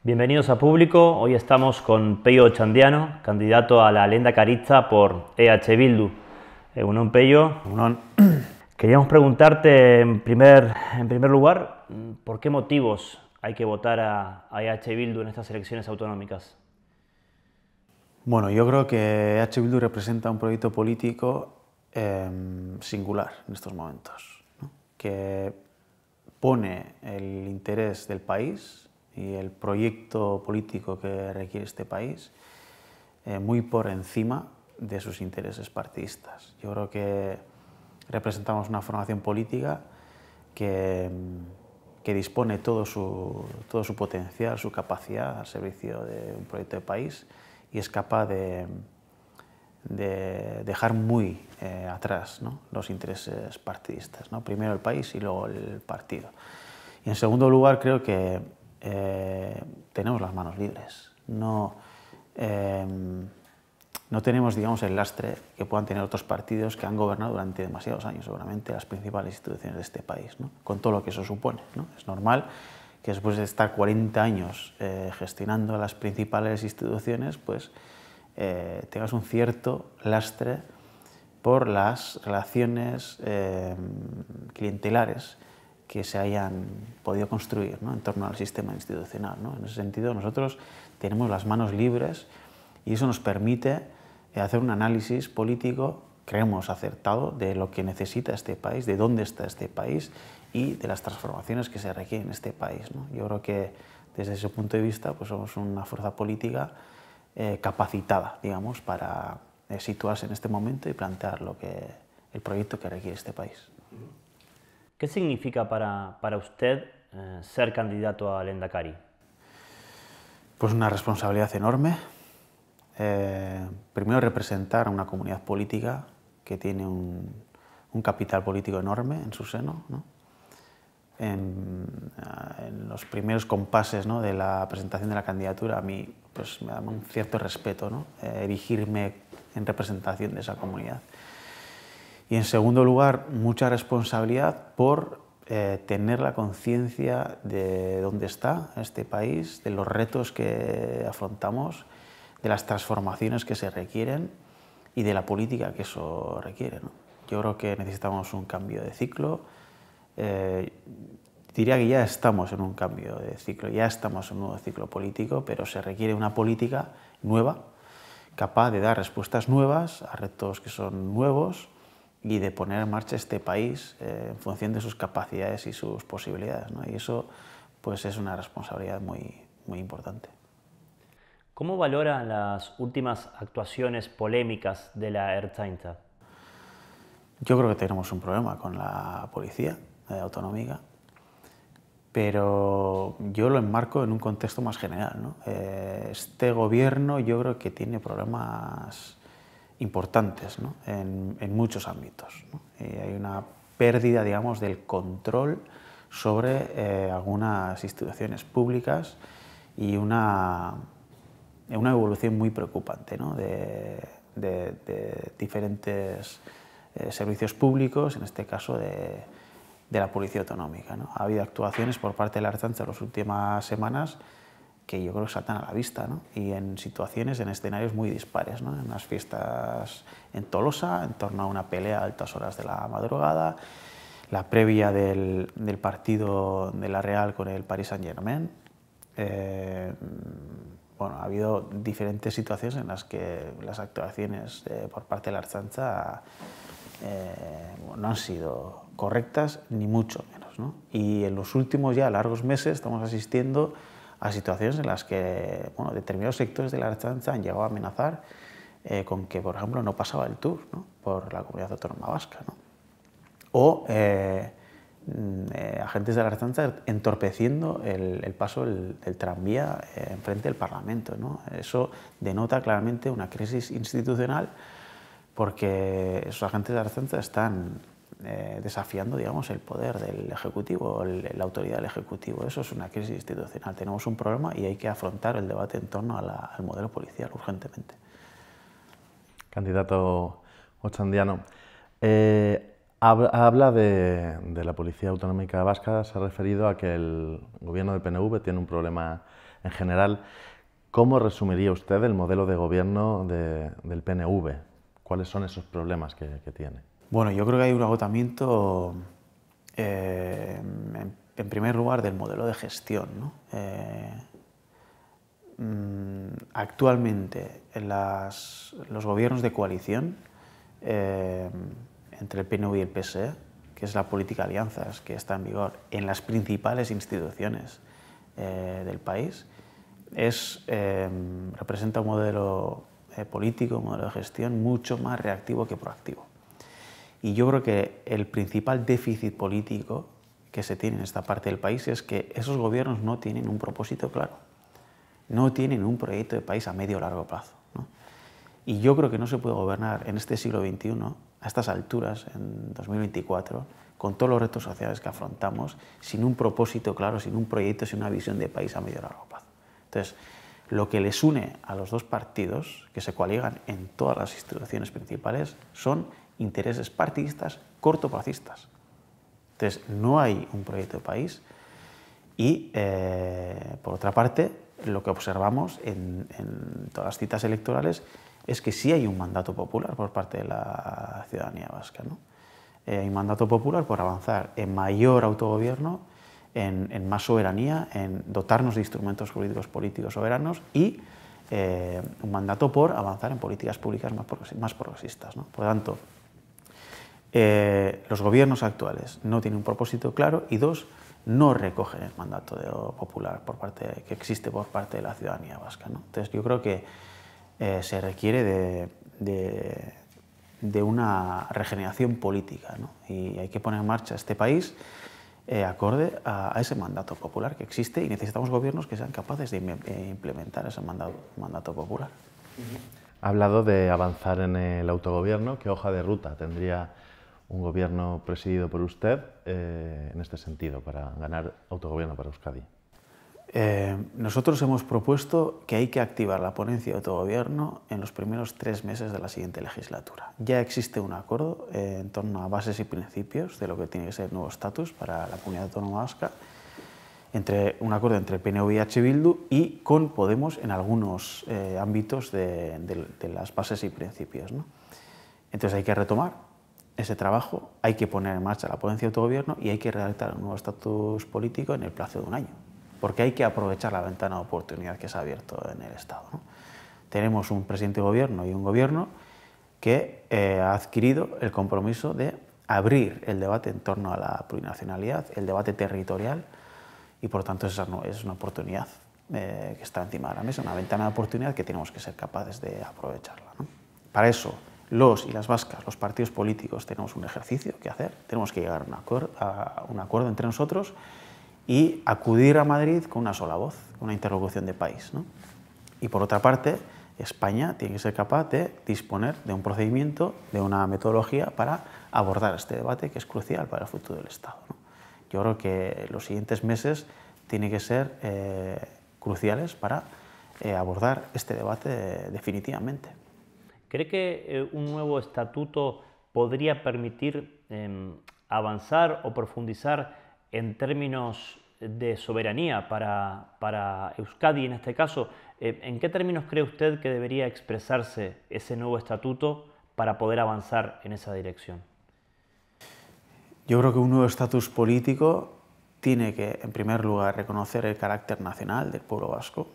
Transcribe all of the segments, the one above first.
Bienvenidos a Público. Hoy estamos con Peio Otxandiano, candidato a la lehendakaritza por EH Bildu. Egunon, Peio. Egunon. Queríamos preguntarte en primer lugar, ¿por qué motivos hay que votar a EH Bildu en estas elecciones autonómicas? Bueno, yo creo que EH Bildu representa un proyecto político singular en estos momentos, ¿no? Que pone el interés del país y el proyecto político que requiere este país muy por encima de sus intereses partidistas. Yo creo que representamos una formación política que dispone todo su potencial, su capacidad al servicio de un proyecto de país y es capaz de dejar muy atrás, ¿no?, los intereses partidistas, ¿no? Primero el país y luego el partido. Y en segundo lugar creo que tenemos las manos libres. No tenemos, digamos, el lastre que puedan tener otros partidos que han gobernado durante demasiados años, seguramente, las principales instituciones de este país, ¿no?, con todo lo que eso supone, ¿no? Es normal que después de estar 40 años gestionando las principales instituciones, pues tengas un cierto lastre por las relaciones clientelares que se hayan podido construir, ¿no?, en torno al sistema institucional, ¿no? En ese sentido, nosotros tenemos las manos libres y eso nos permite hacer un análisis político, creemos, acertado de lo que necesita este país, de dónde está este país y de las transformaciones que se requieren en este país, ¿no? Yo creo que desde ese punto de vista pues somos una fuerza política capacitada, digamos, para situarse en este momento y plantear el proyecto que requiere este país. ¿Qué significa para usted ser candidato a lehendakari? Pues una responsabilidad enorme. Primero, representar a una comunidad política que tiene un capital político enorme en su seno, ¿no? En los primeros compases, ¿no?, de la presentación de la candidatura, a mí pues, me da un cierto respeto, ¿no?, erigirme en representación de esa comunidad. Y en segundo lugar, mucha responsabilidad por tener la conciencia de dónde está este país, de los retos que afrontamos, de las transformaciones que se requieren y de la política que eso requiere, ¿no? Yo creo que necesitamos un cambio de ciclo. Diría que ya estamos en un cambio de ciclo, ya estamos en un nuevo ciclo político, pero se requiere una política nueva, capaz de dar respuestas nuevas a retos que son nuevos y de poner en marcha este país en función de sus capacidades y sus posibilidades, ¿no? Y eso pues, es una responsabilidad muy, muy importante. ¿Cómo valora las últimas actuaciones polémicas de la Ertzaintza? Yo creo que tenemos un problema con la policía autonómica, pero yo lo enmarco en un contexto más general, ¿no? Este gobierno yo creo que tiene problemas importantes, ¿no?, en muchos ámbitos, ¿no? Hay una pérdida, digamos, del control sobre algunas instituciones públicas y una evolución muy preocupante, ¿no?, de diferentes servicios públicos, en este caso de la Policía Autonómica, ¿no? Ha habido actuaciones por parte de la Ertzaintza en las últimas semanas que yo creo que saltan a la vista, ¿no?, y en situaciones, en escenarios muy dispares, ¿no?, en las fiestas en Tolosa, en torno a una pelea a altas horas de la madrugada, la previa del partido de la Real con el Paris Saint-Germain. Bueno, ha habido diferentes situaciones en las que las actuaciones por parte de la Ertzaintza no han sido correctas, ni mucho menos, ¿no? Y en los últimos ya largos meses estamos asistiendo a situaciones en las que, bueno, determinados sectores de la Ertzaintza han llegado a amenazar con que, por ejemplo, no pasaba el TUR, ¿no?, por la comunidad autónoma vasca, ¿no? O agentes de la Ertzaintza entorpeciendo el paso del tranvía enfrente del Parlamento, ¿no? Eso denota claramente una crisis institucional porque esos agentes de la Ertzaintza están desafiando, digamos, el poder del Ejecutivo, la autoridad del Ejecutivo. Eso es una crisis institucional. Tenemos un problema y hay que afrontar el debate en torno al modelo policial urgentemente. Candidato Otxandiano, habla de la Policía Autonómica Vasca, se ha referido a que el gobierno del PNV tiene un problema en general, ¿cómo resumiría usted el modelo de gobierno del PNV? ¿Cuáles son esos problemas que tiene? Bueno, yo creo que hay un agotamiento, en primer lugar, del modelo de gestión, ¿no? Actualmente, los gobiernos de coalición entre el PNV y el PSE, que es la política de alianzas que está en vigor en las principales instituciones del país, representa un modelo político, un modelo de gestión mucho más reactivo que proactivo. Y yo creo que el principal déficit político que se tiene en esta parte del país es que esos gobiernos no tienen un propósito claro, no tienen un proyecto de país a medio o largo plazo, ¿no? Y yo creo que no se puede gobernar en este siglo XXI, a estas alturas, en 2024, con todos los retos sociales que afrontamos, sin un propósito claro, sin un proyecto, sin una visión de país a medio o largo plazo. Entonces, lo que les une a los dos partidos, que se coaligan en todas las instituciones principales, son intereses partidistas cortoplacistas. Entonces, no hay un proyecto de país y, por otra parte, lo que observamos en todas las citas electorales es que sí hay un mandato popular por parte de la ciudadanía vasca, ¿no? Hay un mandato popular por avanzar en mayor autogobierno, en más soberanía, en dotarnos de instrumentos jurídicos políticos soberanos y un mandato por avanzar en políticas públicas más progresistas, ¿no? Por lo tanto, los gobiernos actuales no tienen un propósito claro y dos, no recogen el mandato popular que existe por parte de la ciudadanía vasca, ¿no? Entonces yo creo que se requiere de una regeneración política, ¿no? Y hay que poner en marcha este país acorde a ese mandato popular que existe y necesitamos gobiernos que sean capaces de implementar ese mandato popular. Ha hablado de avanzar en el autogobierno. ¿Qué hoja de ruta tendría un gobierno presidido por usted en este sentido para ganar autogobierno para Euskadi? Nosotros hemos propuesto que hay que activar la ponencia de autogobierno en los primeros 3 meses de la siguiente legislatura. Ya existe un acuerdo en torno a bases y principios de lo que tiene que ser el nuevo estatus para la comunidad autónoma vasca, un acuerdo entre el PNV y H. Bildu y con Podemos en algunos ámbitos de las bases y principios, ¿no? Entonces hay que retomar ese trabajo, hay que poner en marcha la ponencia de autogobierno y hay que redactar un nuevo estatus político en el plazo de un año, porque hay que aprovechar la ventana de oportunidad que se ha abierto en el Estado, ¿no? Tenemos un presidente de gobierno y un gobierno que ha adquirido el compromiso de abrir el debate en torno a la plurinacionalidad, el debate territorial, y por tanto esa es una oportunidad que está encima de la mesa, una ventana de oportunidad que tenemos que ser capaces de aprovecharla, ¿no? Para eso, los y las vascas, los partidos políticos, tenemos un ejercicio que hacer, tenemos que llegar a un acuerdo entre nosotros y acudir a Madrid con una sola voz, una interlocución de país, ¿no? Y por otra parte, España tiene que ser capaz de disponer de un procedimiento, de una metodología para abordar este debate que es crucial para el futuro del Estado, ¿no? Yo creo que los siguientes meses tienen que ser cruciales para abordar este debate definitivamente. ¿Cree que un nuevo estatuto podría permitir avanzar o profundizar en términos de soberanía para Euskadi en este caso? ¿En qué términos cree usted que debería expresarse ese nuevo estatuto para poder avanzar en esa dirección? Yo creo que un nuevo estatus político tiene que, en primer lugar, reconocer el carácter nacional del pueblo vasco,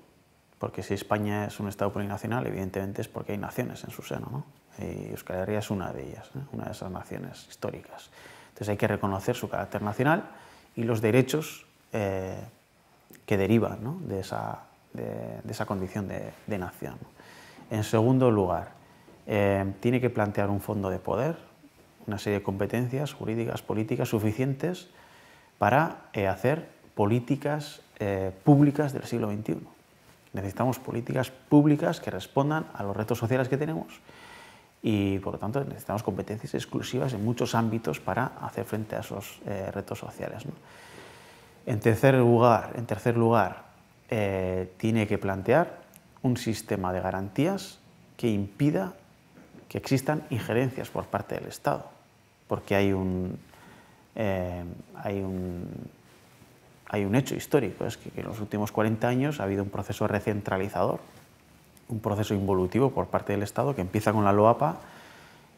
porque si España es un Estado plurinacional, evidentemente es porque hay naciones en su seno, ¿no? Y Euskal Herria es una de ellas, ¿eh? Una de esas naciones históricas. Entonces hay que reconocer su carácter nacional y los derechos que derivan, ¿no?, de esa condición de nación. En segundo lugar, tiene que plantear un fondo de poder, una serie de competencias jurídicas, políticas suficientes para hacer políticas públicas del siglo XXI. Necesitamos políticas públicas que respondan a los retos sociales que tenemos y, por lo tanto, necesitamos competencias exclusivas en muchos ámbitos para hacer frente a esos retos sociales, ¿no? En tercer lugar, tiene que plantear un sistema de garantías que impida que existan injerencias por parte del Estado, porque hay hay un hecho histórico, es que en los últimos 40 años ha habido un proceso recentralizador, un proceso involutivo por parte del Estado que empieza con la LOAPA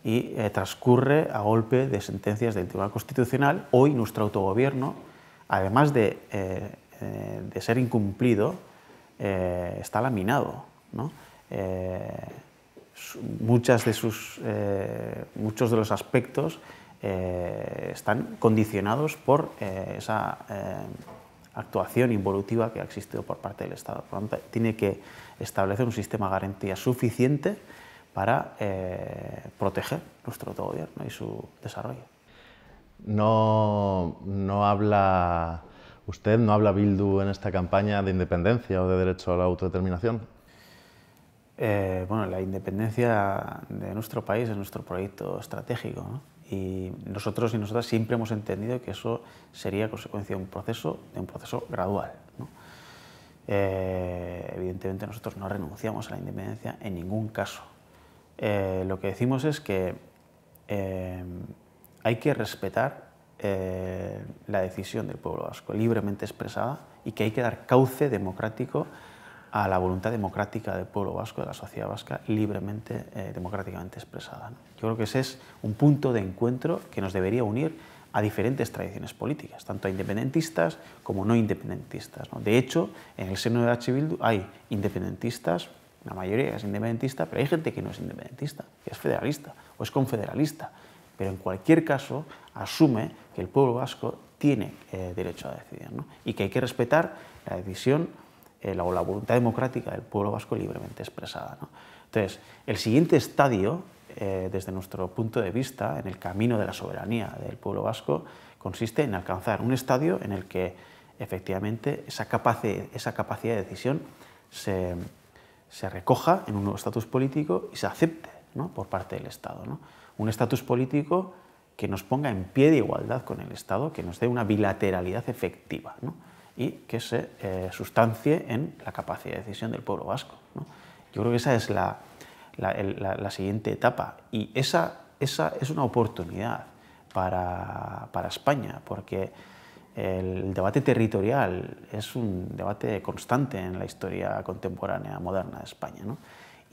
y transcurre a golpe de sentencias del Tribunal Constitucional. Hoy nuestro autogobierno, además de ser incumplido, está laminado, ¿no? Muchos de los aspectos están condicionados por esa actuación involutiva que ha existido por parte del Estado. Por lo tanto, tiene que establecer un sistema de garantía suficiente para proteger nuestro autogobierno y su desarrollo. No habla usted, no habla Bildu en esta campaña de independencia o de derecho a la autodeterminación. Bueno, la independencia de nuestro país es nuestro proyecto estratégico, ¿no? Y nosotros y nosotras siempre hemos entendido que eso sería consecuencia de un proceso gradual, ¿no? Evidentemente nosotros no renunciamos a la independencia en ningún caso. Lo que decimos es que hay que respetar la decisión del pueblo vasco libremente expresada y que hay que dar cauce democrático a la voluntad democrática del pueblo vasco, de la sociedad vasca, libremente, democráticamente expresada, ¿no? Yo creo que ese es un punto de encuentro que nos debería unir a diferentes tradiciones políticas, tanto a independentistas como no independentistas, ¿no? De hecho, en el seno de H. Bildu hay independentistas, la mayoría es independentista, pero hay gente que no es independentista, que es federalista o es confederalista, pero en cualquier caso asume que el pueblo vasco tiene derecho a decidir, ¿no? Y que hay que respetar la decisión o la voluntad democrática del pueblo vasco libremente expresada, ¿no? Entonces, el siguiente estadio, desde nuestro punto de vista, en el camino de la soberanía del pueblo vasco, consiste en alcanzar un estadio en el que efectivamente esa capacidad de decisión se recoja en un nuevo estatus político y se acepte, ¿no?, por parte del Estado, ¿no? Un estatus político que nos ponga en pie de igualdad con el Estado, que nos dé una bilateralidad efectiva, ¿no?, y que se sustancie en la capacidad de decisión del pueblo vasco, ¿no? Yo creo que esa es la siguiente etapa, y esa es una oportunidad para España, porque el debate territorial es un debate constante en la historia contemporánea moderna de España, ¿no?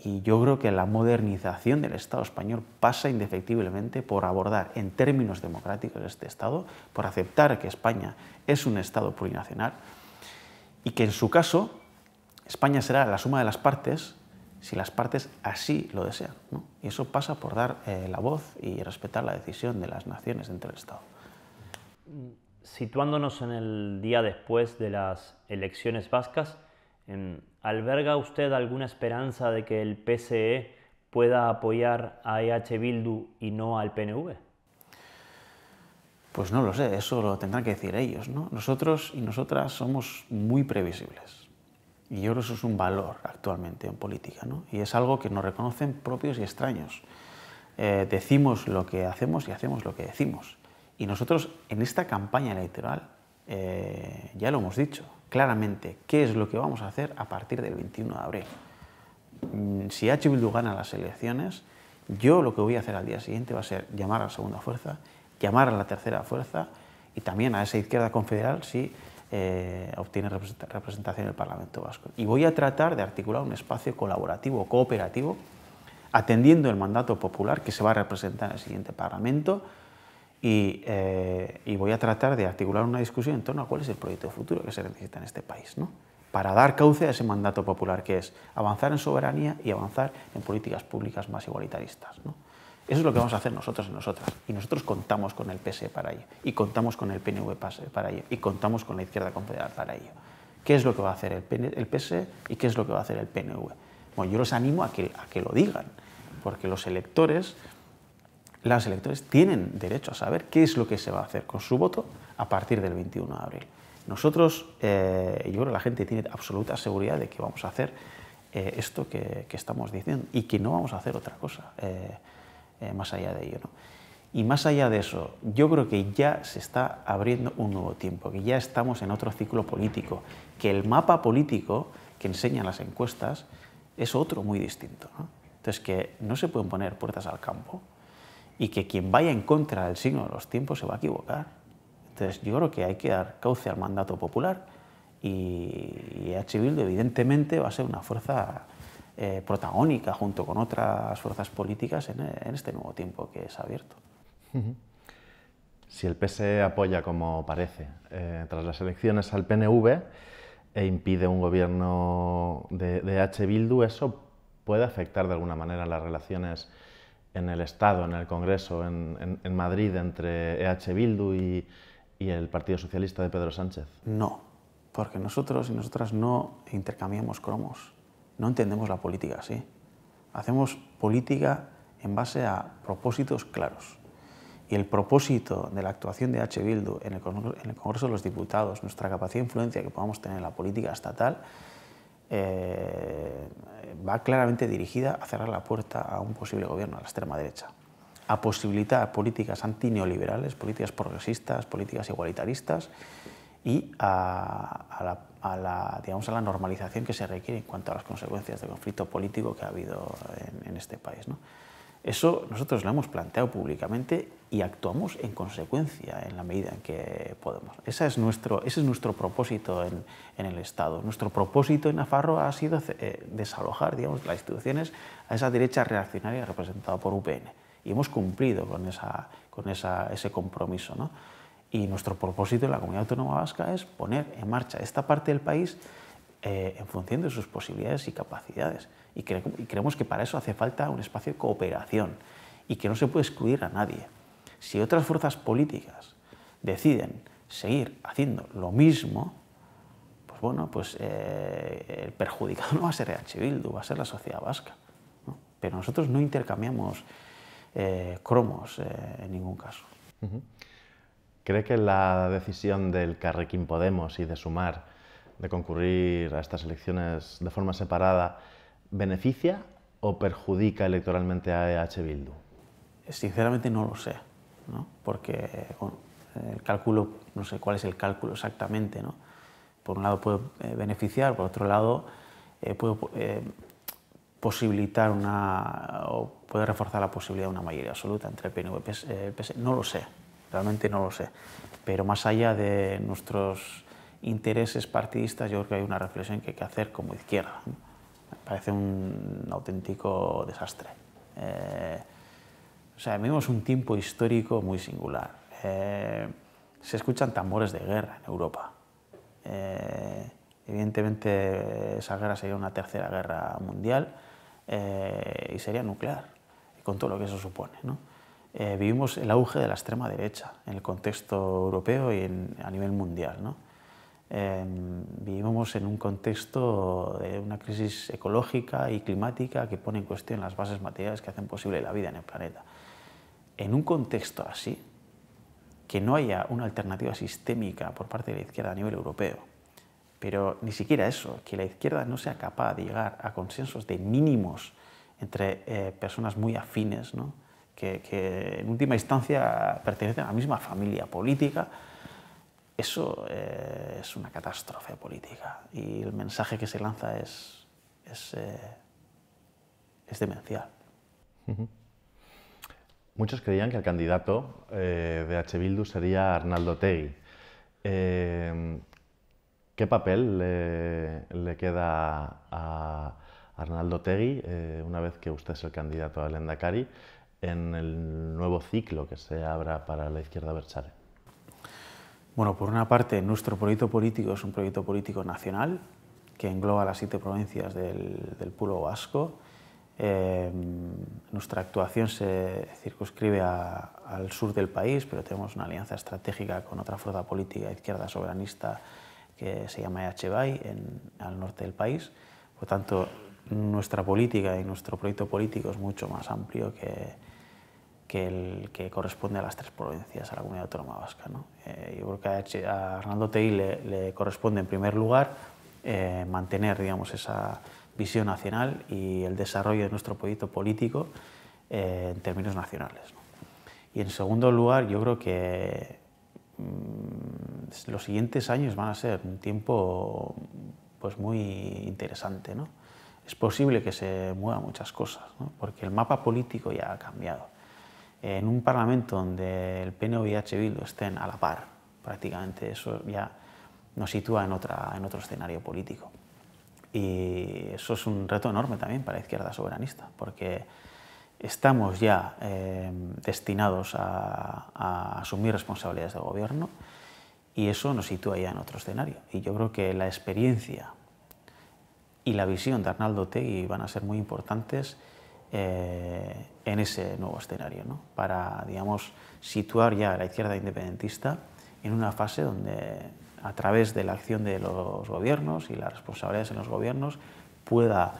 Y yo creo que la modernización del Estado español pasa indefectiblemente por abordar en términos democráticos este Estado, por aceptar que España es un Estado plurinacional y que en su caso España será la suma de las partes si las partes así lo desean, ¿no? Y eso pasa por dar la voz y respetar la decisión de las naciones dentro del Estado. Situándonos en el día después de las elecciones vascas, ¿alberga usted alguna esperanza de que el PSE pueda apoyar a EH Bildu y no al PNV? Pues no lo sé, eso lo tendrán que decir ellos, ¿no? Nosotros y nosotras somos muy previsibles y yo creo que eso es un valor actualmente en política, ¿no? Y es algo que nos reconocen propios y extraños. Decimos lo que hacemos y hacemos lo que decimos. Y nosotros en esta campaña electoral ya lo hemos dicho claramente, qué es lo que vamos a hacer a partir del 21 de abril. Si H. Bildu gana las elecciones, yo lo que voy a hacer al día siguiente va a ser llamar a la segunda fuerza, llamar a la tercera fuerza y también a esa izquierda confederal si obtiene representación en el Parlamento Vasco. Y voy a tratar de articular un espacio colaborativo, cooperativo, atendiendo el mandato popular que se va a representar en el siguiente Parlamento, y voy a tratar de articular una discusión en torno a cuál es el proyecto de futuro que se necesita en este país, ¿no?, para dar cauce a ese mandato popular que es avanzar en soberanía y avanzar en políticas públicas más igualitaristas, ¿no? Eso es lo que vamos a hacer nosotros y nosotras, y nosotros contamos con el PSE para ello, y contamos con el PNV para ello, y contamos con la izquierda confederal para ello. ¿Qué es lo que va a hacer el PSE y qué es lo que va a hacer el PNV? Bueno, yo los animo a que lo digan, porque los electores, las electores tienen derecho a saber qué es lo que se va a hacer con su voto a partir del 21 de abril. Nosotros, yo creo que la gente tiene absoluta seguridad de que vamos a hacer esto que estamos diciendo y que no vamos a hacer otra cosa más allá de ello, ¿no? Y más allá de eso, yo creo que ya se está abriendo un nuevo tiempo, que ya estamos en otro ciclo político, que el mapa político que enseñan las encuestas es otro muy distinto, ¿no? Entonces, que no se pueden poner puertas al campo y que quien vaya en contra del signo de los tiempos se va a equivocar. Entonces, yo creo que hay que dar cauce al mandato popular y EH Bildu, evidentemente, va a ser una fuerza protagónica junto con otras fuerzas políticas en este nuevo tiempo que se ha abierto. Si el PSE apoya, como parece, tras las elecciones al PNV e impide un gobierno de EH Bildu, ¿eso puede afectar de alguna manera las relaciones en el Estado, en el Congreso, en Madrid, entre EH Bildu y el Partido Socialista de Pedro Sánchez? No, porque nosotros y nosotras no intercambiamos cromos, no entendemos la política así. Hacemos política en base a propósitos claros. Y el propósito de la actuación de EH Bildu en el Congreso de los Diputados, nuestra capacidad de influencia que podamos tener en la política estatal, va claramente dirigida a cerrar la puerta a un posible gobierno a la extrema derecha, a posibilitar políticas antineoliberales, políticas progresistas, políticas igualitaristas y a la normalización que se requiere en cuanto a las consecuencias del conflicto político que ha habido en este país, ¿no? Eso nosotros lo hemos planteado públicamente y actuamos en consecuencia en la medida en que podemos. Ese es nuestro propósito en el Estado. Nuestro propósito en Nafarroa ha sido desalojar, digamos, las instituciones a esa derecha reaccionaria representada por UPN. Y hemos cumplido con ese compromiso, ¿no? Y nuestro propósito en la Comunidad Autónoma Vasca es poner en marcha esta parte del país en función de sus posibilidades y capacidades. Y creemos que para eso hace falta un espacio de cooperación y que no se puede excluir a nadie. Si otras fuerzas políticas deciden seguir haciendo lo mismo, pues bueno, pues el perjudicado no va a ser EH Bildu, va a ser la sociedad vasca, ¿no? Pero nosotros no intercambiamos cromos en ningún caso. ¿Cree que la decisión del Carrequín Podemos y de Sumar de concurrir a estas elecciones de forma separada beneficia o perjudica electoralmente a EH Bildu? Sinceramente no lo sé, ¿no? Porque bueno, el cálculo, no sé cuál es el cálculo exactamente, ¿no? Por un lado puede beneficiar, por otro lado puede posibilitar o puede reforzar la posibilidad de una mayoría absoluta entre el PNV y el PS. No lo sé, realmente no lo sé. Pero más allá de nuestros intereses partidistas, yo creo que hay una reflexión que hay que hacer como izquierda, ¿no? Me parece un auténtico desastre. O sea, vivimos un tiempo histórico muy singular. Se escuchan tambores de guerra en Europa. Evidentemente, esa guerra sería una tercera guerra mundial y sería nuclear, con todo lo que eso supone, ¿no? Vivimos el auge de la extrema derecha en el contexto europeo y a nivel mundial, ¿no? Vivimos en un contexto de una crisis ecológica y climática que pone en cuestión las bases materiales que hacen posible la vida en el planeta. En un contexto así, que no haya una alternativa sistémica por parte de la izquierda a nivel europeo, pero ni siquiera eso, que la izquierda no sea capaz de llegar a consensos de mínimos entre personas muy afines, ¿no? que en última instancia pertenecen a la misma familia política, eso es una catástrofe política y el mensaje que se lanza es demencial. Muchos creían que el candidato de EH Bildu sería Arnaldo Otegi. ¿Qué papel le queda a Arnaldo Otegi, una vez que usted es el candidato al Lehendakari, en el nuevo ciclo que se abra para la izquierda abertzale? Bueno, por una parte, nuestro proyecto político es un proyecto político nacional que engloba las 7 provincias del pueblo vasco. Nuestra actuación se circunscribe al sur del país, pero tenemos una alianza estratégica con otra fuerza política izquierda soberanista que se llama EH Bai al norte del país. Por tanto, nuestra política y nuestro proyecto político es mucho más amplio que el que corresponde a las 3 provincias, a la Comunidad Autónoma Vasca, ¿no? Yo creo que a Arnaldo Otegi le corresponde, en primer lugar, mantener, digamos, esa visión nacional y el desarrollo de nuestro proyecto político en términos nacionales, ¿no? Y en segundo lugar, yo creo que los siguientes años van a ser un tiempo pues, muy interesante, ¿no? Es posible que se muevan muchas cosas, ¿no? Porque el mapa político ya ha cambiado. En un Parlamento donde el PNV y EH Bildu estén a la par, Prácticamente eso ya nos sitúa en otro escenario político. Y eso es un reto enorme también para la izquierda soberanista, porque estamos ya destinados a asumir responsabilidades de gobierno y eso nos sitúa ya en otro escenario. Y yo creo que la experiencia y la visión de Arnaldo Otegi van a ser muy importantes en ese nuevo escenario, ¿no? Para, digamos, situar ya a la izquierda independentista en una fase donde, a través de la acción de los gobiernos y las responsabilidades en los gobiernos, pueda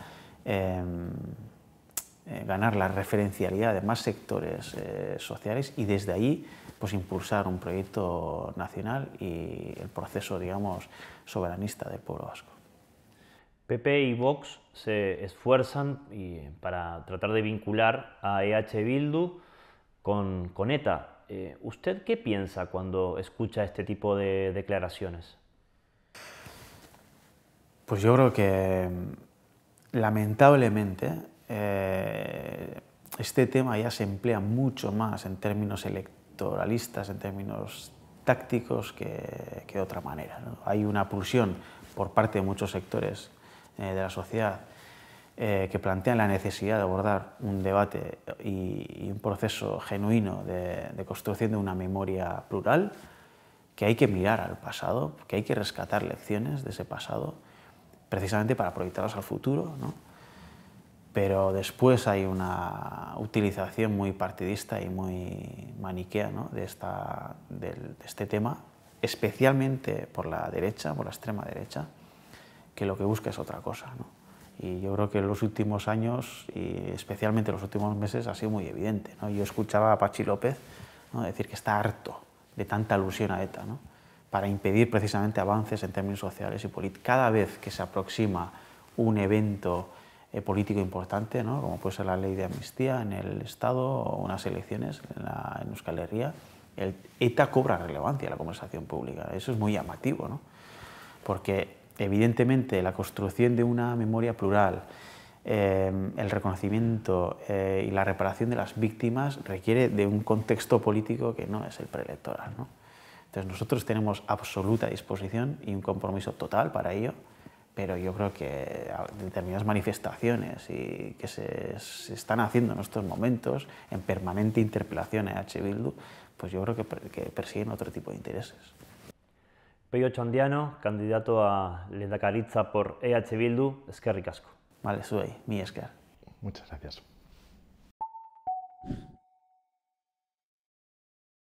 ganar la referencialidad de más sectores sociales y desde ahí pues impulsar un proyecto nacional y el proceso, digamos, soberanista del pueblo vasco. PP y Vox se esfuerzan para tratar de vincular a EH Bildu con ETA. ¿Usted qué piensa cuando escucha este tipo de declaraciones? Pues yo creo que, lamentablemente, este tema ya se emplea mucho más en términos electoralistas, en términos tácticos, que de otra manera, ¿no? Hay una pulsión por parte de muchos sectores de la sociedad que plantean la necesidad de abordar un debate y un proceso genuino de construcción de una memoria plural, que hay que mirar al pasado, que hay que rescatar lecciones de ese pasado, precisamente para proyectarlas al futuro, ¿no? Pero después hay una utilización muy partidista y muy maniquea, ¿no? de este tema, especialmente por la derecha, por la extrema derecha, que lo que busca es otra cosa, ¿no? Y yo creo que en los últimos años, y especialmente en los últimos meses, ha sido muy evidente, ¿no? Yo escuchaba a Patxi López, ¿no?, decir que está harto de tanta alusión a ETA, ¿no?, para impedir precisamente avances en términos sociales y políticos. Cada vez que se aproxima un evento político importante, ¿no?, como puede ser la ley de amnistía en el Estado o unas elecciones en Euskal Herria, el ETA cobra relevancia en la conversación pública. Eso es muy llamativo, ¿no?, porque evidentemente la construcción de una memoria plural, el reconocimiento y la reparación de las víctimas requiere de un contexto político que no es el preelectoral, ¿no? Entonces nosotros tenemos absoluta disposición y un compromiso total para ello, pero yo creo que determinadas manifestaciones y que se están haciendo en estos momentos en permanente interpelación a EH Bildu, pues yo creo que persiguen otro tipo de intereses. Pello Otxandiano, candidato a lehendakaritza por EH Bildu, eskerrik asko. Vale, zuei, mi esker. Muchas gracias.